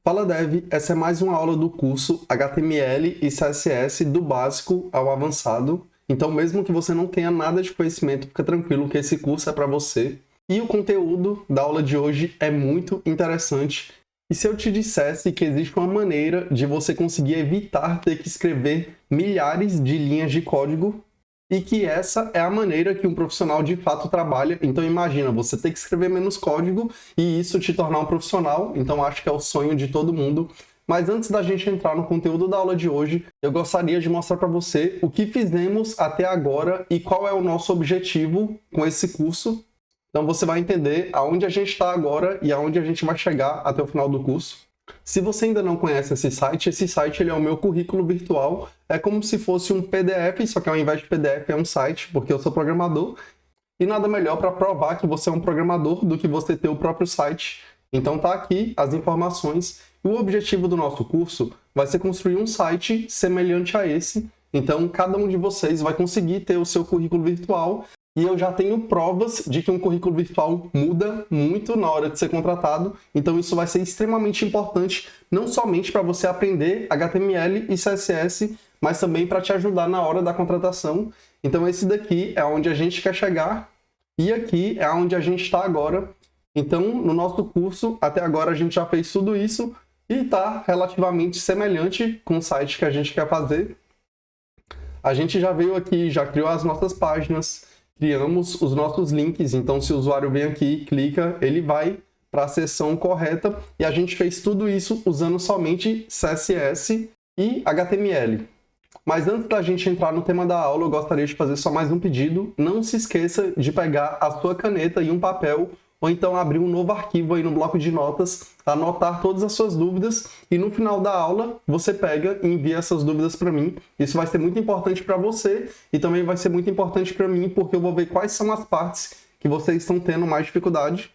Fala Dev, essa é mais uma aula do curso HTML e CSS do básico ao avançado. Então, mesmo que você não tenha nada de conhecimento, fica tranquilo que esse curso é para você. E o conteúdo da aula de hoje é muito interessante. E se eu te dissesse que existe uma maneira de você conseguir evitar ter que escrever milhares de linhas de código e que essa é a maneira que um profissional de fato trabalha. Então imagina, você ter que escrever menos código e isso te tornar um profissional. Então acho que é o sonho de todo mundo. Mas antes da gente entrar no conteúdo da aula de hoje, eu gostaria de mostrar para você o que fizemos até agora e qual é o nosso objetivo com esse curso. Então você vai entender aonde a gente está agora e aonde a gente vai chegar até o final do curso. Se você ainda não conhece esse site ele é o meu currículo virtual. É como se fosse um PDF, só que ao invés de PDF é um site, porque eu sou programador. E nada melhor para provar que você é um programador do que você ter o próprio site. Então tá aqui as informações. E o objetivo do nosso curso vai ser construir um site semelhante a esse. Então cada um de vocês vai conseguir ter o seu currículo virtual. E eu já tenho provas de que um currículo virtual muda muito na hora de ser contratado. Então isso vai ser extremamente importante, não somente para você aprender HTML e CSS, mas também para te ajudar na hora da contratação. Então esse daqui é onde a gente quer chegar e aqui é onde a gente está agora. Então no nosso curso, até agora a gente já fez tudo isso e está relativamente semelhante com o site que a gente quer fazer. A gente já veio aqui, já criou as nossas páginas, criamos os nossos links, então se o usuário vem aqui, clica, ele vai para a seção correta e a gente fez tudo isso usando somente CSS e HTML. Mas antes da gente entrar no tema da aula, eu gostaria de fazer só mais um pedido. Não se esqueça de pegar a sua caneta e um papel, ou então abrir um novo arquivo aí no bloco de notas, anotar todas as suas dúvidas e no final da aula você pega e envia essas dúvidas para mim. Isso vai ser muito importante para você e também vai ser muito importante para mim porque eu vou ver quais são as partes que vocês estão tendo mais dificuldade.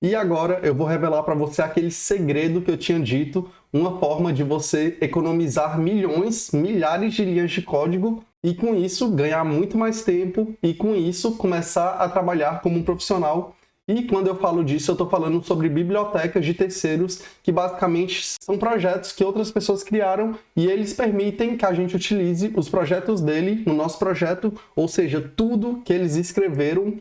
E agora eu vou revelar para você aquele segredo que eu tinha dito, uma forma de você economizar milhares de linhas de código e com isso ganhar muito mais tempo e com isso começar a trabalhar como um profissional. E quando eu falo disso, eu estou falando sobre bibliotecas de terceiros, que basicamente são projetos que outras pessoas criaram e eles permitem que a gente utilize os projetos dele no nosso projeto, ou seja, tudo que eles escreveram,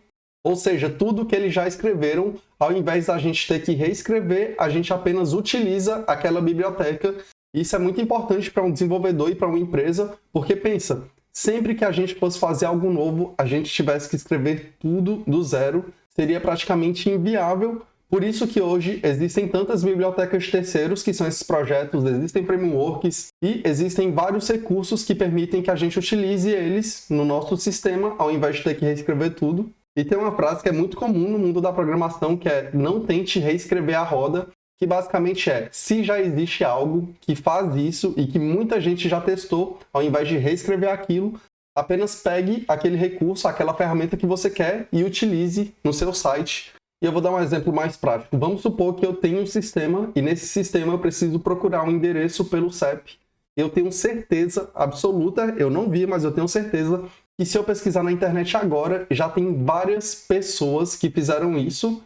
ou seja, tudo que eles já escreveram, ao invés da gente ter que reescrever, a gente apenas utiliza aquela biblioteca. Isso é muito importante para um desenvolvedor e para uma empresa, porque pensa, sempre que a gente fosse fazer algo novo, a gente tivesse que escrever tudo do zero, seria praticamente inviável. Por isso que hoje existem tantas bibliotecas de terceiros, que são esses projetos, existem frameworks e existem vários recursos que permitem que a gente utilize eles no nosso sistema, ao invés de ter que reescrever tudo. E tem uma frase que é muito comum no mundo da programação, que é não tente reescrever a roda, que basicamente é, se já existe algo que faz isso e que muita gente já testou, ao invés de reescrever aquilo, apenas pegue aquele recurso, aquela ferramenta que você quer e utilize no seu site. E eu vou dar um exemplo mais prático. Vamos supor que eu tenho um sistema e nesse sistema eu preciso procurar um endereço pelo CEP. Eu tenho certeza absoluta, eu não vi, mas eu tenho certeza que se eu pesquisar na internet agora, já tem várias pessoas que fizeram isso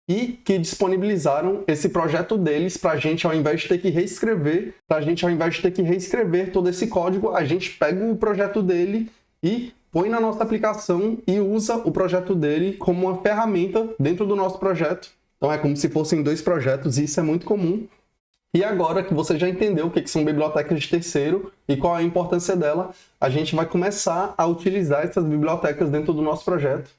e que disponibilizaram esse projeto deles para a gente, ao invés de ter que reescrever, todo esse código, a gente pega o projeto dele e põe na nossa aplicação e usa o projeto dele como uma ferramenta dentro do nosso projeto. Então é como se fossem dois projetos e isso é muito comum. E agora que você já entendeu o que são bibliotecas de terceiro e qual é a importância dela, a gente vai começar a utilizar essas bibliotecas dentro do nosso projeto.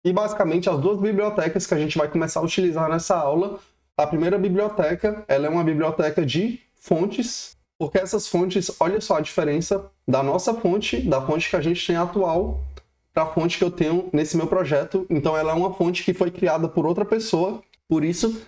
E basicamente as duas bibliotecas que a gente vai começar a utilizar nessa aula, a primeira biblioteca, ela é uma biblioteca de fontes, porque essas fontes, olha só a diferença da nossa fonte, da fonte que a gente tem atual, para a fonte que eu tenho nesse meu projeto. Então ela é uma fonte que foi criada por outra pessoa, por isso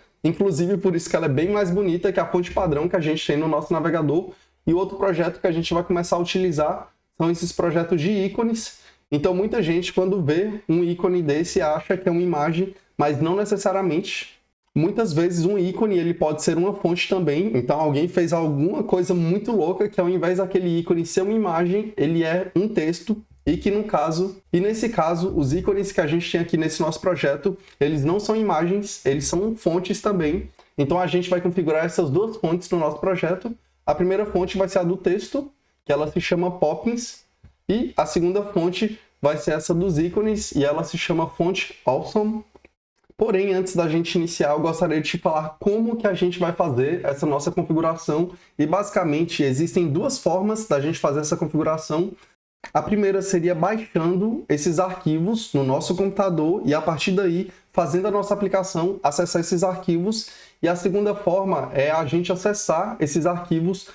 que ela é bem mais bonita que a fonte padrão que a gente tem no nosso navegador. E o outro projeto que a gente vai começar a utilizar são esses projetos de ícones. Então muita gente, quando vê um ícone desse, acha que é uma imagem, mas não necessariamente. Muitas vezes um ícone ele pode ser uma fonte também, então alguém fez alguma coisa muito louca que ao invés daquele ícone ser uma imagem, ele é um texto e nesse caso, os ícones que a gente tem aqui nesse nosso projeto, eles não são imagens, eles são fontes também. Então a gente vai configurar essas duas fontes no nosso projeto. A primeira fonte vai ser a do texto, que ela se chama Poppins, e a segunda fonte vai ser essa dos ícones, e ela se chama Font Awesome. Porém, antes da gente iniciar, eu gostaria de te falar como que a gente vai fazer essa nossa configuração. E basicamente, existem duas formas da gente fazer essa configuração. A primeira seria baixando esses arquivos no nosso computador e a partir daí, fazendo a nossa aplicação, acessar esses arquivos. E a segunda forma é a gente acessar esses arquivos.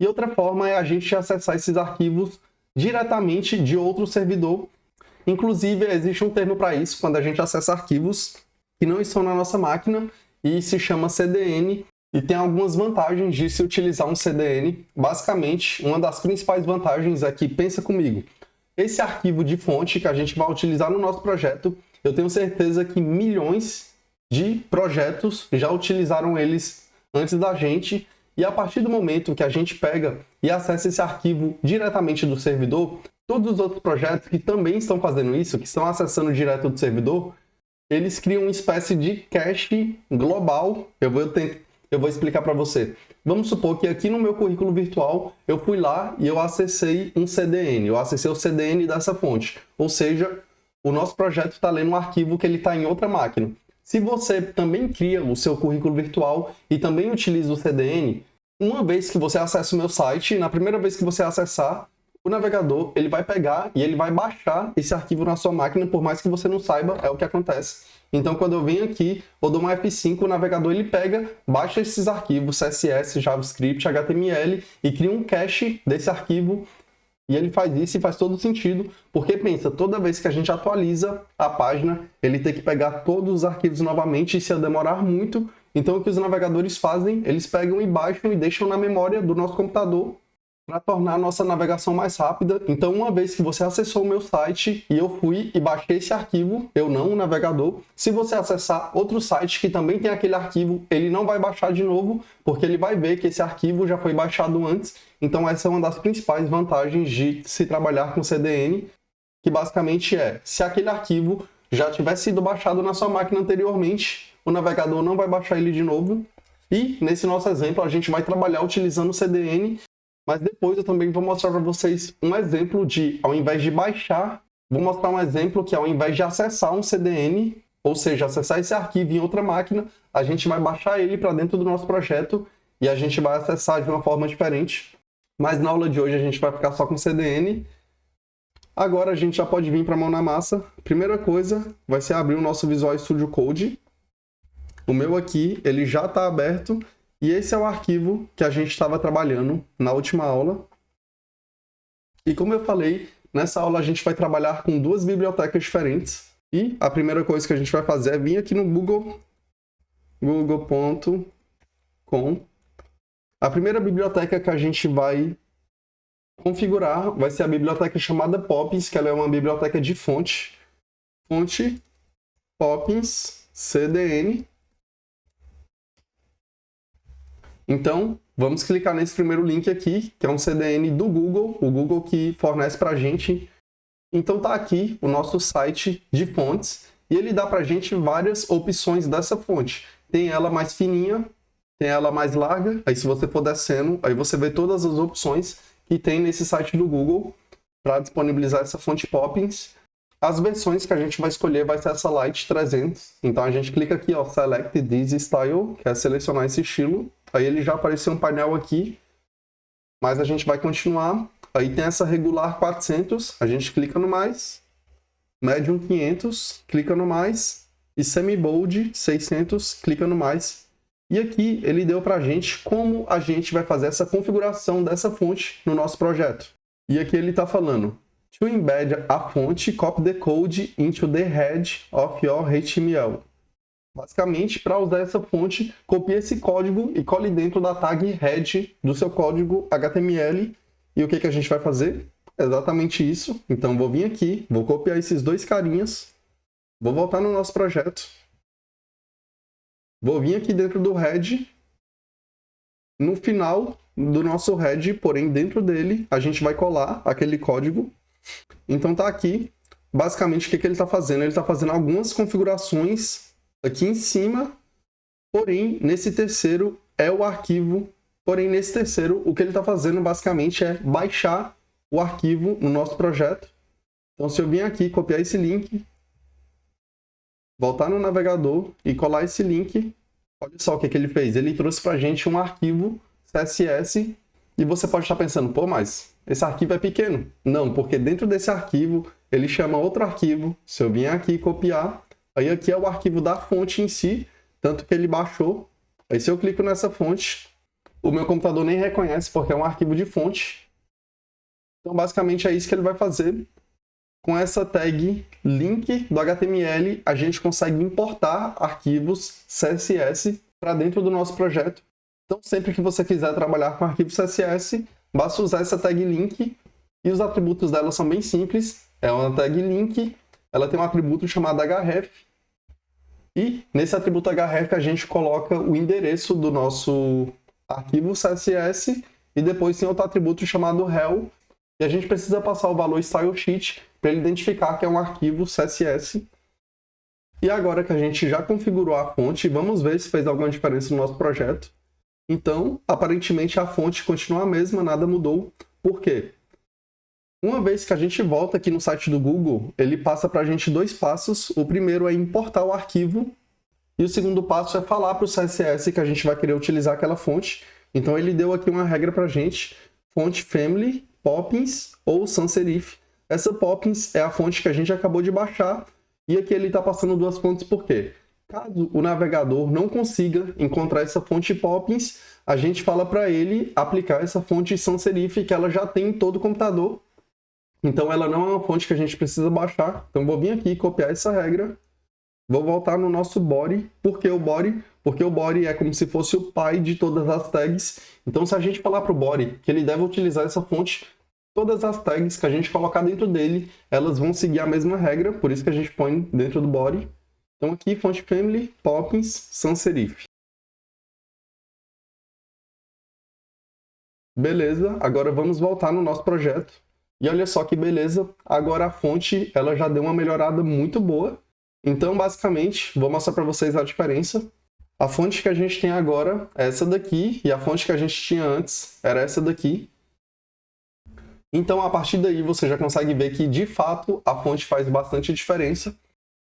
E outra forma é a gente acessar esses arquivos diretamente de outro servidor. Inclusive, existe um termo para isso, quando a gente acessa arquivos que não estão na nossa máquina, e se chama CDN, e tem algumas vantagens de se utilizar um CDN. Basicamente, uma das principais vantagens é que, pensa comigo, esse arquivo de fonte que a gente vai utilizar no nosso projeto, eu tenho certeza que milhões de projetos já utilizaram eles antes da gente, e a partir do momento que a gente pega e acessa esse arquivo diretamente do servidor, todos os outros projetos que também estão fazendo isso, que estão acessando direto do servidor, eles criam uma espécie de cache global. Eu vou explicar para você. Vamos supor que aqui no meu currículo virtual, eu fui lá e eu acessei um CDN. Eu acessei o CDN dessa fonte. Ou seja, o nosso projeto está lendo um arquivo que ele está em outra máquina. Se você também cria o seu currículo virtual e também utiliza o CDN, uma vez que você acessa o meu site, na primeira vez que você acessar, o navegador ele vai pegar e ele vai baixar esse arquivo na sua máquina, por mais que você não saiba, é o que acontece. Então, quando eu venho aqui, eu dou uma F5, o navegador ele pega, baixa esses arquivos CSS, JavaScript, HTML e cria um cache desse arquivo. E ele faz isso e faz todo sentido, porque pensa, toda vez que a gente atualiza a página, ele tem que pegar todos os arquivos novamente, e se demorar muito, então o que os navegadores fazem, eles pegam e baixam e deixam na memória do nosso computador para tornar a nossa navegação mais rápida. Então, uma vez que você acessou o meu site e eu fui e baixei esse arquivo, eu não, o navegador, se você acessar outro site que também tem aquele arquivo, ele não vai baixar de novo, porque ele vai ver que esse arquivo já foi baixado antes. Então, essa é uma das principais vantagens de se trabalhar com CDN, que basicamente é, se aquele arquivo já tiver sido baixado na sua máquina anteriormente, o navegador não vai baixar ele de novo. E, nesse nosso exemplo, a gente vai trabalhar utilizando o CDN. Mas depois eu também vou mostrar para vocês um exemplo de, ao invés de baixar, vou mostrar um exemplo que ao invés de acessar um CDN, ou seja, acessar esse arquivo em outra máquina, a gente vai baixar ele para dentro do nosso projeto e a gente vai acessar de uma forma diferente. Mas na aula de hoje a gente vai ficar só com CDN. Agora a gente já pode vir para a mão na massa. Primeira coisa vai ser abrir o nosso Visual Studio Code. O meu aqui, ele já está aberto. E esse é o arquivo que a gente estava trabalhando na última aula. E como eu falei, nessa aula a gente vai trabalhar com duas bibliotecas diferentes. E a primeira coisa que a gente vai fazer é vir aqui no google.com. A primeira biblioteca que a gente vai configurar vai ser a biblioteca chamada Poppins, que ela é uma biblioteca de fonte. Fonte Poppins CDN. Então, vamos clicar nesse primeiro link aqui, que é um CDN do Google, o Google que fornece para a gente. Então tá aqui o nosso site de fontes, e ele dá para a gente várias opções dessa fonte. Tem ela mais fininha, tem ela mais larga, aí se você for descendo, aí você vê todas as opções que tem nesse site do Google para disponibilizar essa fonte Poppins. As versões que a gente vai escolher vai ser essa Lite 300. Então a gente clica aqui, ó, Select this style, que é selecionar esse estilo. Aí ele já apareceu um painel aqui, mas a gente vai continuar. Aí tem essa regular 400, a gente clica no mais. Medium 500, clica no mais. E semi-bold 600, clica no mais. E aqui ele deu pra gente como a gente vai fazer essa configuração dessa fonte no nosso projeto. E aqui ele tá falando: to embed a fonte, copy the code into the head of your HTML. Basicamente, para usar essa fonte, copie esse código e cole dentro da tag head do seu código HTML. E o que a gente vai fazer? Exatamente isso. Então, vou vir aqui, vou copiar esses dois carinhas, vou voltar no nosso projeto, vou vir aqui dentro do head, no final do nosso head, porém dentro dele, a gente vai colar aquele código. Então, tá aqui. Basicamente, o que ele está fazendo? Ele está fazendo algumas configurações aqui em cima Porém, nesse terceiro, o que ele está fazendo basicamente é baixar o arquivo no nosso projeto. Então, se eu vim aqui, copiar esse link, voltar no navegador e colar esse link, olha só o que ele fez. Ele trouxe para a gente um arquivo CSS e você pode estar pensando, pô, mas esse arquivo é pequeno. Não, porque dentro desse arquivo, ele chama outro arquivo. Se eu vim aqui copiar, aí aqui é o arquivo da fonte em si, tanto que ele baixou. Aí se eu clico nessa fonte, o meu computador nem reconhece porque é um arquivo de fonte. Então basicamente é isso que ele vai fazer. Com essa tag link do HTML, a gente consegue importar arquivos CSS para dentro do nosso projeto. Então sempre que você quiser trabalhar com arquivo CSS, basta usar essa tag link e os atributos dela são bem simples. É uma tag link, ela tem um atributo chamado href. E nesse atributo href a gente coloca o endereço do nosso arquivo CSS e depois tem outro atributo chamado rel e a gente precisa passar o valor stylesheet para ele identificar que é um arquivo CSS. E agora que a gente já configurou a fonte, vamos ver se fez alguma diferença no nosso projeto. Então, aparentemente a fonte continua a mesma, nada mudou. Por quê? Uma vez que a gente volta aqui no site do Google, ele passa para a gente dois passos. O primeiro é importar o arquivo e o segundo passo é falar para o CSS que a gente vai querer utilizar aquela fonte. Então ele deu aqui uma regra para a gente, fonte family, Poppins ou sans serif. Essa Poppins é a fonte que a gente acabou de baixar e aqui ele está passando duas fontes por quê? Caso o navegador não consiga encontrar essa fonte Poppins, a gente fala para ele aplicar essa fonte sans serif que ela já tem em todo o computador. Então ela não é uma fonte que a gente precisa baixar. Então vou vir aqui copiar essa regra. Vou voltar no nosso body. Por que o body? Porque o body é como se fosse o pai de todas as tags. Então se a gente falar para o body que ele deve utilizar essa fonte, todas as tags que a gente colocar dentro dele, elas vão seguir a mesma regra. Por isso que a gente põe dentro do body. Então aqui, fonte family, Poppins, sans serif. Beleza, agora vamos voltar no nosso projeto. E olha só que beleza, agora a fonte ela já deu uma melhorada muito boa. Então, basicamente, vou mostrar para vocês a diferença. A fonte que a gente tem agora é essa daqui, e a fonte que a gente tinha antes era essa daqui. Então, a partir daí, você já consegue ver que, de fato, a fonte faz bastante diferença.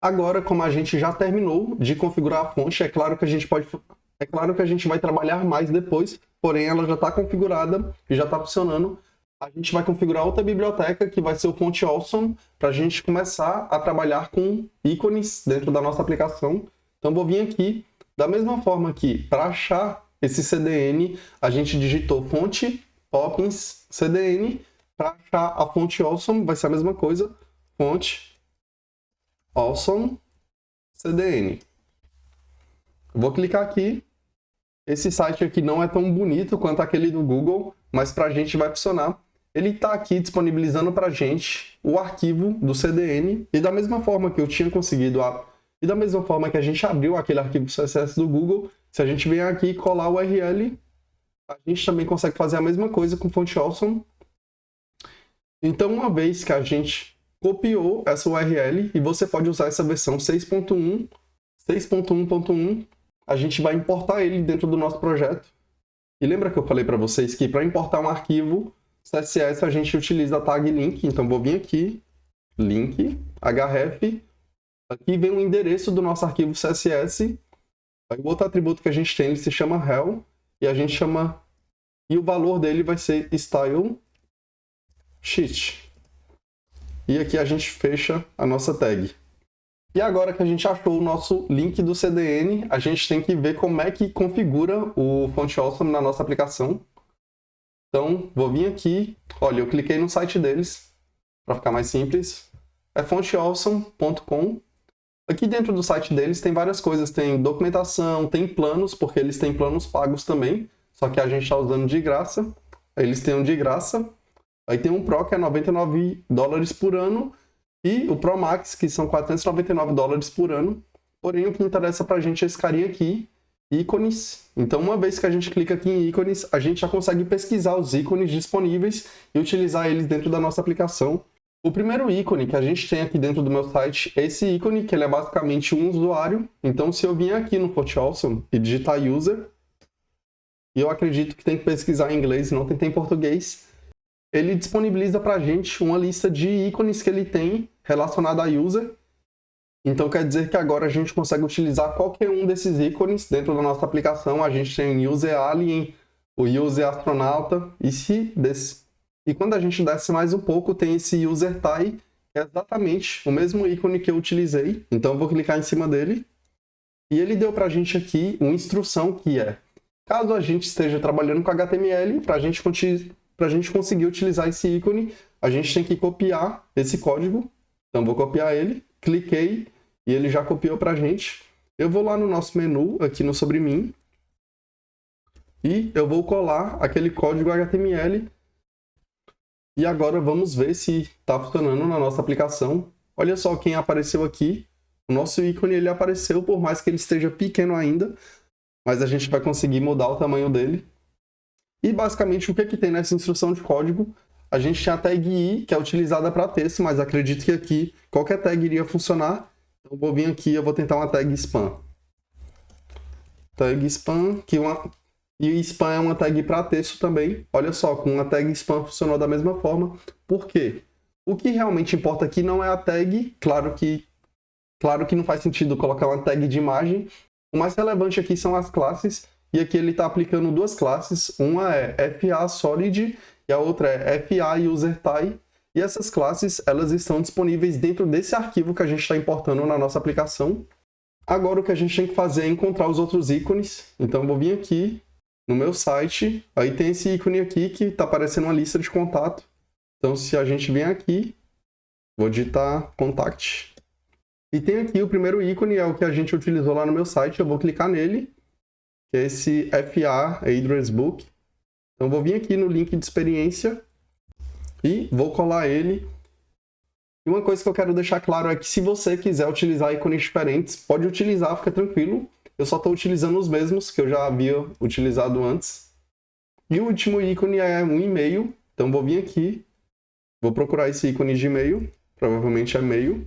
Agora, como a gente já terminou de configurar a fonte, é claro que a gente vai trabalhar mais depois, porém ela já está configurada e já está funcionando. A gente vai configurar outra biblioteca, que vai ser o Font Awesome, para a gente começar a trabalhar com ícones dentro da nossa aplicação. Então, vou vir aqui, da mesma forma que, para achar esse CDN, a gente digitou fonte Poppins CDN. Para achar a Font Awesome, vai ser a mesma coisa, fonte Awesome CDN. Vou clicar aqui. Esse site aqui não é tão bonito quanto aquele do Google, mas para a gente vai funcionar. Ele está aqui disponibilizando para a gente o arquivo do CDN e da mesma forma que eu tinha conseguido e da mesma forma que a gente abriu aquele arquivo CSS do Google, se a gente vier aqui e colar o URL, a gente também consegue fazer a mesma coisa com Font Awesome. Então, uma vez que a gente copiou essa URL e você pode usar essa versão 6.1, 6.1.1, a gente vai importar ele dentro do nosso projeto. E lembra que eu falei para vocês que para importar um arquivo CSS a gente utiliza a tag link. Então vou vir aqui, link, href, aqui vem o endereço do nosso arquivo CSS. Aí o outro atributo que a gente tem, ele se chama rel, e a gente chama, e o valor dele vai ser style sheet. E aqui a gente fecha a nossa tag. E agora que a gente achou o nosso link do CDN, a gente tem que ver como é que configura o Font Awesome na nossa aplicação. Então, vou vir aqui, olha, eu cliquei no site deles, para ficar mais simples, é fontawesome.com. Aqui dentro do site deles tem várias coisas, tem documentação, tem planos, porque eles têm planos pagos também, só que a gente está usando de graça, eles têm um de graça, aí tem um Pro que é $99 por ano, e o Pro Max, que são $499 por ano, porém o que interessa para a gente é esse carinha aqui, ícones. Então, uma vez que a gente clica aqui em ícones, a gente já consegue pesquisar os ícones disponíveis e utilizar eles dentro da nossa aplicação. O primeiro ícone que a gente tem aqui dentro do meu site é esse ícone, que ele é basicamente um usuário. Então, se eu vier aqui no Font Awesome e digitar user, e eu acredito que tem que pesquisar em inglês, não tem em português, ele disponibiliza para a gente uma lista de ícones que ele tem relacionada a user. Então, quer dizer que agora a gente consegue utilizar qualquer um desses ícones dentro da nossa aplicação. A gente tem o user alien, o user astronauta, e quando a gente desce mais um pouco, tem esse user tie, que é exatamente o mesmo ícone que eu utilizei. Então, eu vou clicar em cima dele. E ele deu para a gente aqui uma instrução que é, caso a gente esteja trabalhando com HTML, para a gente conseguir utilizar esse ícone, a gente tem que copiar esse código. Então, vou copiar ele, cliquei e ele já copiou para a gente. Eu vou lá no nosso menu, aqui no Sobre Mim, e eu vou colar aquele código HTML. E agora vamos ver se está funcionando na nossa aplicação. Olha só quem apareceu aqui. O nosso ícone ele apareceu, por mais que ele esteja pequeno ainda, mas a gente vai conseguir mudar o tamanho dele. E basicamente o que tem nessa instrução de código? A gente tem a tag i, que é utilizada para texto, mas acredito que aqui qualquer tag iria funcionar. Então vou vir aqui e eu vou tentar uma tag spam. Tag spam, e spam é uma tag para texto também. Olha só, com uma tag spam funcionou da mesma forma. Por quê? O que realmente importa aqui não é a tag. Claro que não faz sentido colocar uma tag de imagem. O mais relevante aqui são as classes. E aqui ele está aplicando duas classes. Uma é FA Solid e a outra é FA User Tie. E essas classes elas estão disponíveis dentro desse arquivo que a gente está importando na nossa aplicação. Agora o que a gente tem que fazer é encontrar os outros ícones. Então eu vou vir aqui no meu site, aí tem esse ícone aqui que está aparecendo uma lista de contato. Então, se a gente vem aqui, vou digitar contact. E tem aqui o primeiro ícone, é o que a gente utilizou lá no meu site. Eu vou clicar nele, que é esse FA Address Book. Então, vou vir aqui no link de experiência e vou colar ele. E uma coisa que eu quero deixar claro é que se você quiser utilizar ícones diferentes, pode utilizar, fica tranquilo. Eu só estou utilizando os mesmos que eu já havia utilizado antes. E o último ícone é um e-mail. Então vou vir aqui, vou procurar esse ícone de e-mail. Provavelmente é e-mail.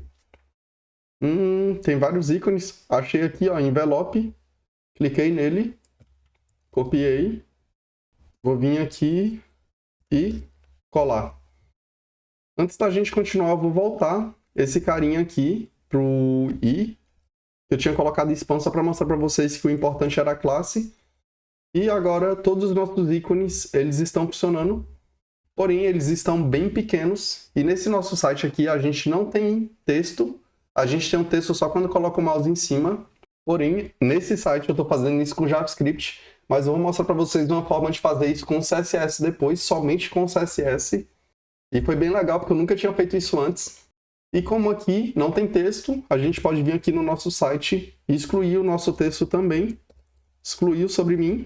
Tem vários ícones. Achei aqui, ó, envelope. Cliquei nele. Copiei. Vou vir aqui e colar. Antes da gente continuar, eu vou voltar esse carinha aqui pro i. Eu tinha colocado spam só para mostrar para vocês que o importante era a classe. E agora todos os nossos ícones, eles estão funcionando. Porém, eles estão bem pequenos. E nesse nosso site aqui, a gente não tem texto. A gente tem um texto só quando coloca o mouse em cima. Porém, nesse site eu estou fazendo isso com JavaScript. Mas eu vou mostrar para vocês uma forma de fazer isso com CSS depois, somente com CSS. E foi bem legal, porque eu nunca tinha feito isso antes. E como aqui não tem texto, a gente pode vir aqui no nosso site e excluir o nosso texto também. Excluir o Sobre Mim.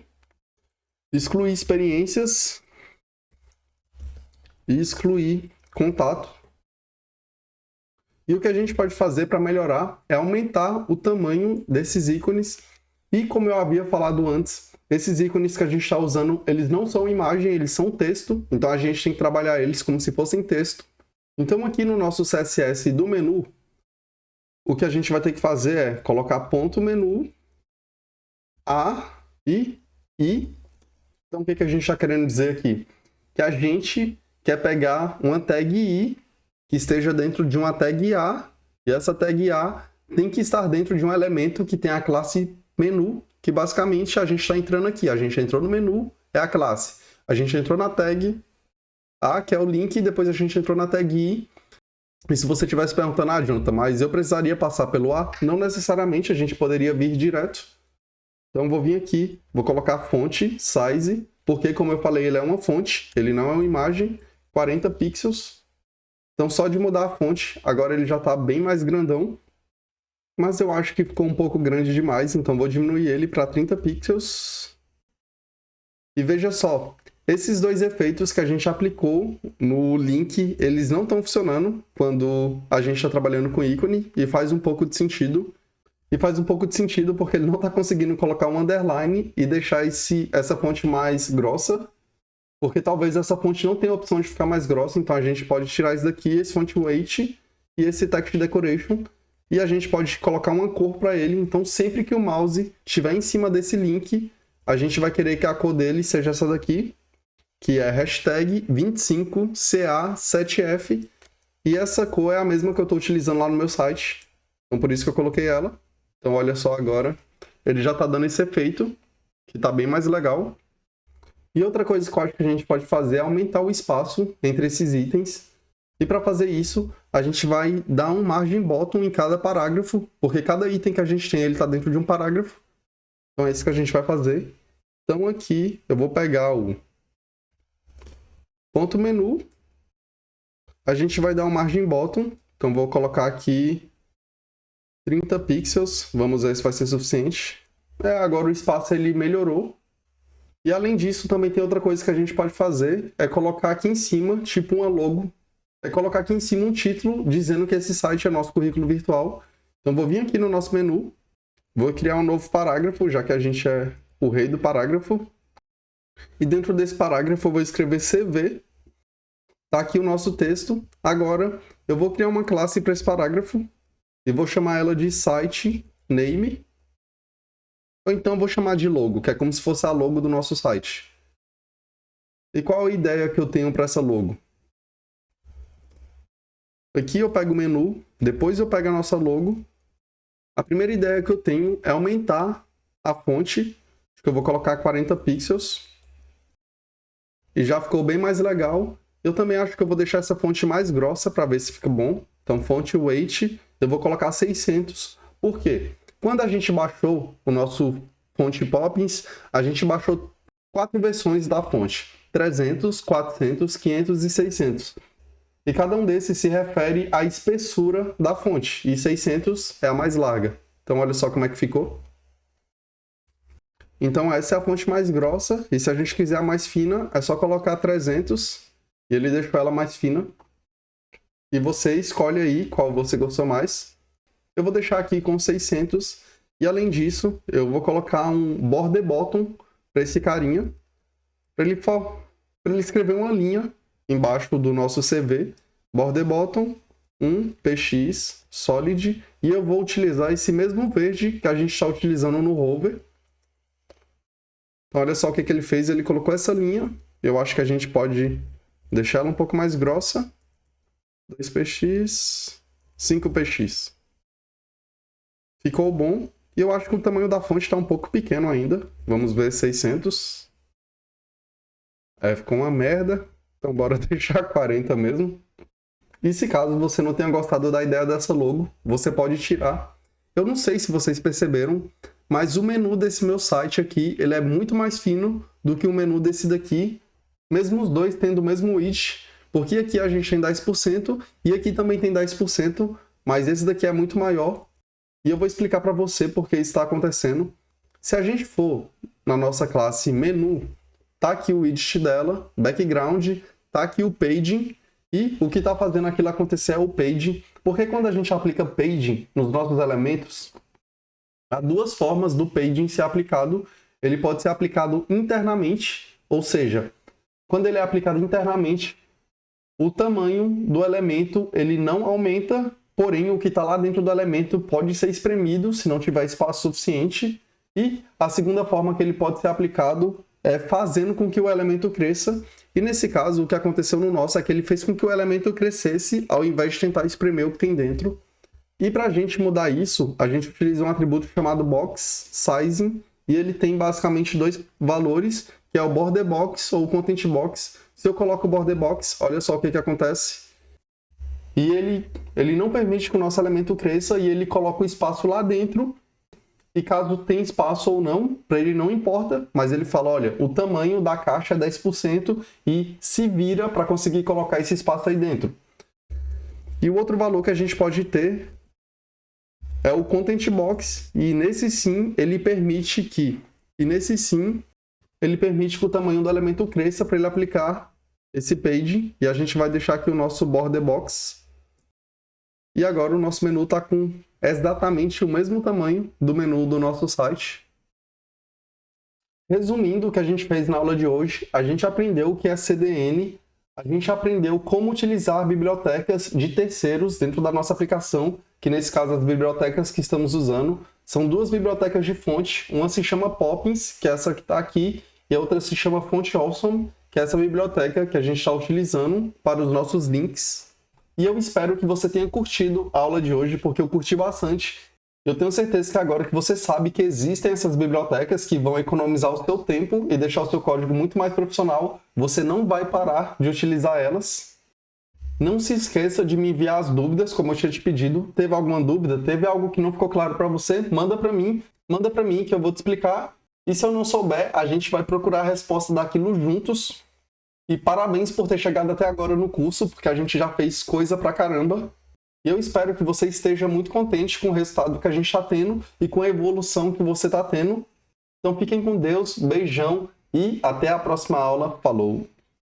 Excluir experiências. E excluir contato. E o que a gente pode fazer para melhorar é aumentar o tamanho desses ícones. E como eu havia falado antes, esses ícones que a gente está usando, eles não são imagem, eles são texto. Então a gente tem que trabalhar eles como se fossem texto. Então aqui no nosso CSS do menu, o que a gente vai ter que fazer é colocar ponto menu, A e I. Então o que a gente está querendo dizer aqui? Que a gente quer pegar uma tag I que esteja dentro de uma tag A, e essa tag A tem que estar dentro de um elemento que tem a classe menu, que basicamente a gente está entrando aqui. A gente entrou no menu, é a classe. A gente entrou na tag A, que é o link, e depois a gente entrou na tag I. E se você estivesse perguntando, Jonathan, mas eu precisaria passar pelo A? Não necessariamente, a gente poderia vir direto. Então vou vir aqui, vou colocar fonte, size, porque como eu falei, ele é uma fonte, ele não é uma imagem, 40 pixels. Então só de mudar a fonte, agora ele já está bem mais grandão. Mas eu acho que ficou um pouco grande demais, então vou diminuir ele para 30 pixels. E veja só, esses dois efeitos que a gente aplicou no link, eles não estão funcionando quando a gente está trabalhando com ícone, e faz um pouco de sentido. E faz um pouco de sentido porque ele não está conseguindo colocar um underline e deixar essa fonte mais grossa. porque talvez essa fonte não tenha a opção de ficar mais grossa, então a gente pode tirar isso daqui, esse font weight e esse text decoration, e a gente pode colocar uma cor para ele. Então sempre que o mouse estiver em cima desse link, a gente vai querer que a cor dele seja essa daqui, que é hashtag 25CA7F, e essa cor é a mesma que eu estou utilizando lá no meu site, então por isso que eu coloquei ela. Então olha só agora, ele já está dando esse efeito, que está bem mais legal. E outra coisa que eu acho que a gente pode fazer é aumentar o espaço entre esses itens. E para fazer isso, a gente vai dar um margin bottom em cada parágrafo, porque cada item que a gente tem, ele está dentro de um parágrafo. Então é isso que a gente vai fazer. Então aqui eu vou pegar o ponto menu, a gente vai dar um margin bottom, então vou colocar aqui 30 pixels, vamos ver se vai ser suficiente. Agora o espaço ele melhorou. E além disso, também tem outra coisa que a gente pode fazer, é colocar aqui em cima, tipo uma logo, é colocar aqui em cima um título dizendo que esse site é nosso currículo virtual. Então vou vir aqui no nosso menu, vou criar um novo parágrafo, já que a gente é o rei do parágrafo. E dentro desse parágrafo eu vou escrever CV. Tá aqui o nosso texto. Agora eu vou criar uma classe para esse parágrafo e vou chamar ela de site name. Ou então eu vou chamar de logo, que é como se fosse a logo do nosso site. E qual a ideia que eu tenho para essa logo? Aqui eu pego o menu, depois eu pego a nossa logo. A primeira ideia que eu tenho é aumentar a fonte, que eu vou colocar 40 pixels. E já ficou bem mais legal. Eu também acho que eu vou deixar essa fonte mais grossa para ver se fica bom. Então, font weight, eu vou colocar 600. Por quê? Quando a gente baixou o nosso fonte Poppins, a gente baixou 4 versões da fonte. 300, 400, 500 e 600. E cada um desses se refere à espessura da fonte. E 600 é a mais larga. Então, olha só como é que ficou. Então, essa é a fonte mais grossa. E se a gente quiser a mais fina, é só colocar 300. E ele deixou ela mais fina. E você escolhe aí qual você gostou mais. Eu vou deixar aqui com 600. E além disso, eu vou colocar um border bottom para esse carinha. Para ele escrever uma linha embaixo do nosso CV. Border bottom, 1 px solid. E eu vou utilizar esse mesmo verde que a gente está utilizando no hover. Então, olha só o que ele fez. Ele colocou essa linha. Eu acho que a gente pode deixar ela um pouco mais grossa. 2px, 5px. Ficou bom. E eu acho que o tamanho da fonte está um pouco pequeno ainda. Vamos ver 600. Ficou uma merda. Então bora deixar 40 mesmo. E se caso você não tenha gostado da ideia dessa logo, você pode tirar. Eu não sei se vocês perceberam, mas o menu desse meu site aqui, ele é muito mais fino do que o menu desse daqui. Mesmo os dois tendo o mesmo width, porque aqui a gente tem 10% e aqui também tem 10%, mas esse daqui é muito maior. E eu vou explicar para você porque isso está acontecendo. Se a gente for na nossa classe menu, tá aqui o widget dela, background, tá aqui o paging, e o que está fazendo aquilo acontecer é o paging, porque quando a gente aplica paging nos nossos elementos, há duas formas do paging ser aplicado. Ele pode ser aplicado internamente, ou seja, quando ele é aplicado internamente, o tamanho do elemento ele não aumenta, porém o que está lá dentro do elemento pode ser espremido se não tiver espaço suficiente. E a segunda forma que ele pode ser aplicado é fazendo com que o elemento cresça. E nesse caso, o que aconteceu no nosso é que ele fez com que o elemento crescesse ao invés de tentar espremer o que tem dentro. E para a gente mudar isso, a gente utiliza um atributo chamado box sizing, e ele tem basicamente dois valores, que é o border box ou o content box. Se eu coloco o border box, olha só o que acontece. E ele não permite que o nosso elemento cresça, e ele coloca o espaço lá dentro. E caso tenha espaço ou não, para ele não importa, mas ele fala, olha, o tamanho da caixa é 10% e se vira para conseguir colocar esse espaço aí dentro. E o outro valor que a gente pode ter é o content box, e nesse sim ele permite que o tamanho do elemento cresça para ele aplicar esse page, e a gente vai deixar aqui o nosso border box. E agora o nosso menu está com exatamente o mesmo tamanho do menu do nosso site. Resumindo o que a gente fez na aula de hoje, a gente aprendeu o que é CDN, a gente aprendeu como utilizar bibliotecas de terceiros dentro da nossa aplicação, que nesse caso as bibliotecas que estamos usando são duas bibliotecas de fonte, uma se chama Poppins, que é essa que está aqui, e a outra se chama Font Awesome, que é essa biblioteca que a gente está utilizando para os nossos links. E eu espero que você tenha curtido a aula de hoje, porque eu curti bastante. Eu tenho certeza que agora que você sabe que existem essas bibliotecas que vão economizar o seu tempo e deixar o seu código muito mais profissional, você não vai parar de utilizar elas. Não se esqueça de me enviar as dúvidas, como eu tinha te pedido. Teve alguma dúvida? Teve algo que não ficou claro para você? Manda para mim que eu vou te explicar. E se eu não souber, a gente vai procurar a resposta daquilo juntos. E parabéns por ter chegado até agora no curso, porque a gente já fez coisa pra caramba. E eu espero que você esteja muito contente com o resultado que a gente está tendo e com a evolução que você está tendo. Então fiquem com Deus, beijão e até a próxima aula. Falou!